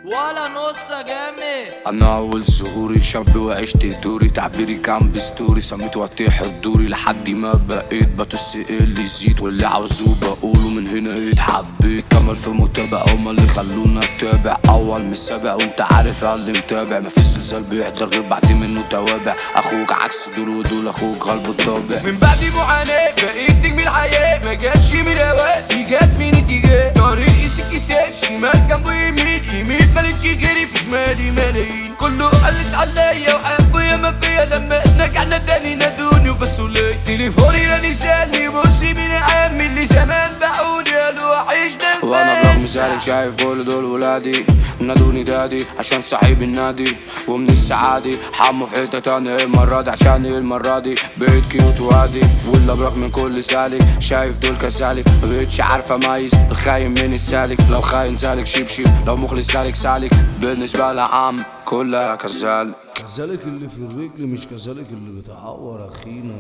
ولا نص جامد. انا اول ظهوري شاب وعشت دوري، تعبيري كان بستوري، سميت وقتي حضوري لحد ما بقيت بتوس اللي يزيد واللي عاوزه بقوله، من هنا اتحبيت كمل في متابع، هما اللي خلونا نتابع اول من السابع، وانت عارف اللي متابع مفيش زلزال بيحضر غير بعد منه توابع، اخوك عكس دول ودول اخوك غلب الطابع. من بعد معاناة بقيت نجم الحياة، ما جاتش من اوقات دي جات من اتجاه، طريقي سكتين شمال جنبه يمين، يمين مالتش جري في شمالي ملايين، كله قلس عليا وحبه ياما فيا، لما نجحنا تاني نادوني وبصوا ليا، تليفوني راني سالني بصي من عمي اللي زمان باعوني قالوا وحشنا وانا برغم ذلك شايف كل دول ولادي، نادوني دادي عشان صاحب النادي، ومن السعادي حمو في حتة تانية المرة دي، عشان المرة دي بقيت كيوت وهادي، ولا برغم من كل سالك شايف دول كذلك، مبقتش عارف اميز الخاين من السالك، لو خاين سالك شبشب، لو مخلص سالك سالك، بالنسبة لعام كلها كذلك. كذلك اللي في الرجل مش كذلك اللي بتعور اخينا.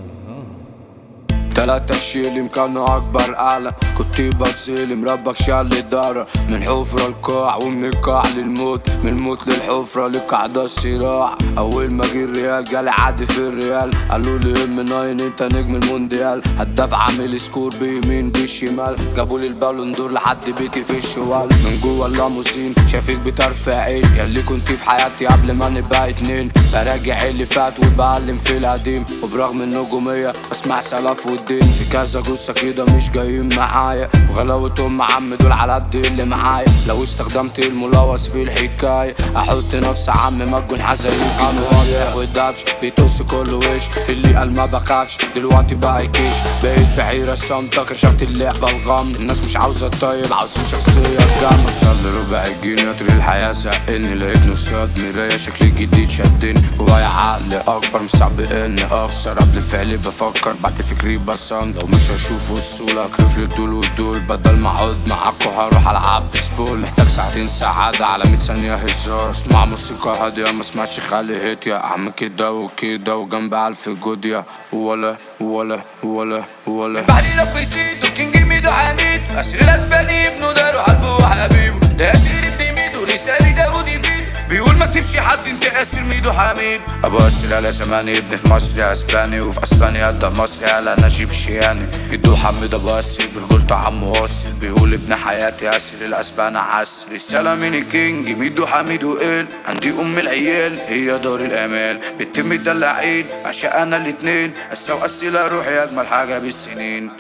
تلاتة الشيل كانوا أكبر أعلى، كنت بتسلم ربك شال الدارة، من حفرة القاع ومن القاع للموت، من الموت للحفرة لقعدة الصراع، أول ما جه الريال جالي عادي في الريال، قالوا لي ام ناين انت نجم المونديال، هداف عامل سكور بيمين بالشمال، جابوا لي البالون دور لحد بيتي في الشوال، من جوه اللاموسين شافيك بترفع عين، ياللي كنت في حياتي قبل ما نبقى اتنين، براجع اللي فات وبعلم في القديم، وبرغم النجومية بسمع سلف في كذا جثة كده مش جايين معايا، وغلاوة ام عم دول على قد اللي معايا، لو استخدمت الملوث في الحكاية احط نفسي عم مجنون حزين، انا واضح والدبش بيطص كل وش، اللي قال ما بخافش دلوقتي بقى يكيش، بقيت في حيرة الصامتة كشفت اللعبة الغم، الناس مش عاوزة الطيب عاوزين شخصية جامدة، صلي ربع الجنيه طول الحياة زقني، لقيت نصات مراية شكلي جديد شدني، جوايا عقل اكبر مش صعب اني اخسر، قبل الفعل بفكر بعد فكري بصن، لو مش هشوفوا الصولة اكرف للدول والدول، بدل ما اقعد معاكوا هروح العب بيسبول، محتاج ساعتين سعادة على 100 ثانية هزار، اسمع موسيقى هادية ما اسمعش خالي هيتيا، اعمل كده وكده وجنب 1000 جوديا، ولا ولا ولا ولا بعدي لو قيسيد وكينج ميدو حميد، أسر الأسباني ابنه دارو حبه وحبيبه، ده أسير ابن ميدو رسالي داود يفيد، بيقول ما تكتبش حد انت أسر ميدو حميد، ابو اسر على زماني ابن في مصر اسباني، وفي اسبانيا ده مصري على نجيب شياني، ميدو حميد ابو اسر برجولته عمو واصل، بيقول ابن حياتي اسر الاسبان عسر، رسالة من الكينج ميدو حميد وقال عندي ام العيال هي دار الامال، بيتم الدلعين عشان انا الاتنين، السوق السلا روحي اجمل حاجة بالسنين.